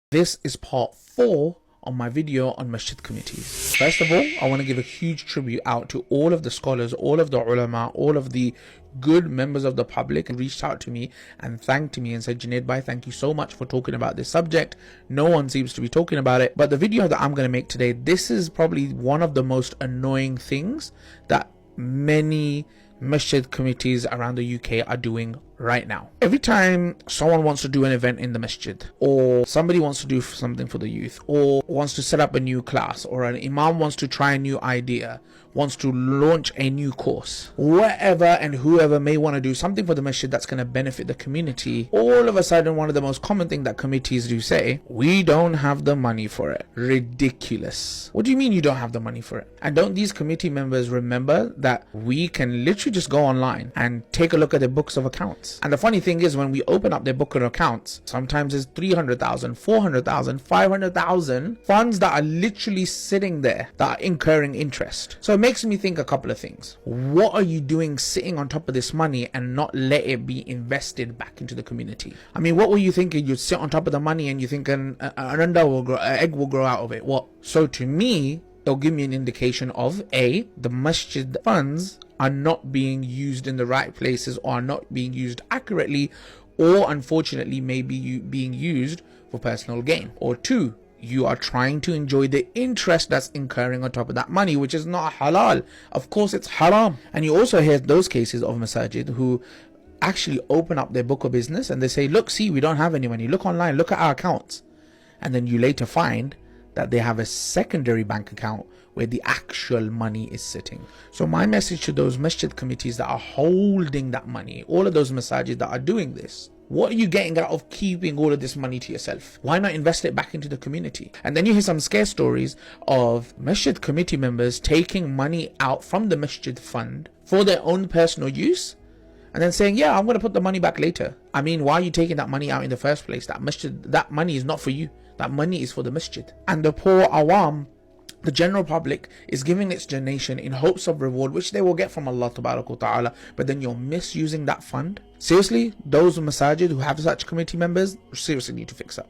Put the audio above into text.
This is part 4 on my video on masjid committees. First of all, I want to give a huge tribute out to all of the scholars, all of the ulama, all of the good members of the public who reached out to me and thanked me and said, Junaid bhai, thank you so much for talking about this subject. No one seems to be talking about it. But the video that I'm going to make today, this is probably one of the most annoying things that many masjid committees around the UK are doing right now. Every time someone wants to do an event in the masjid, or somebody wants to do something for the youth, or wants to set up a new class, or an imam wants to try a new idea, wants to launch a new course, whatever and whoever may want to do something for the masjid that's going to benefit the community, all of a sudden one of the most common things that committees do say, we don't have the money for it. Ridiculous. What do you mean you don't have the money for it? And don't these committee members remember that we can literally just go online and take a look at their books of accounts? And the funny thing is, when we open up their book of accounts, sometimes it's 300,000, 400,000, 500,000 funds that are literally sitting there that are incurring interest. So it makes me think a couple of things. What are you doing sitting on top of this money and not let it be invested back into the community? I mean, what were you thinking? You'd sit on top of the money and you think an egg will grow out of it. What? So to me, it'll give me an indication of A, the masjid funds are not being used in the right places, or are not being used accurately, or unfortunately maybe being used for personal gain. Or 2, you are trying to enjoy the interest that's incurring on top of that money, which is not halal. Of course it's haram. And you also hear those cases of masajid who actually open up their book of business and they say, look, see, we don't have any money, look online, look at our accounts. And then you later find that they have a secondary bank account where the actual money is sitting. So my message to those masjid committees that are holding that money, all of those masajid that are doing this, what are you getting out of keeping all of this money to yourself? Why not invest it back into the community? And then you hear some scare stories of masjid committee members taking money out from the masjid fund for their own personal use, and then saying, yeah, I'm going to put the money back later. I mean, why are you taking that money out in the first place? That money is not for you. That money is for the masjid. And the poor awam, the general public, is giving its donation in hopes of reward, which they will get from Allah Ta'ala, but then you're misusing that fund. Seriously, those masajid who have such committee members seriously need to fix up.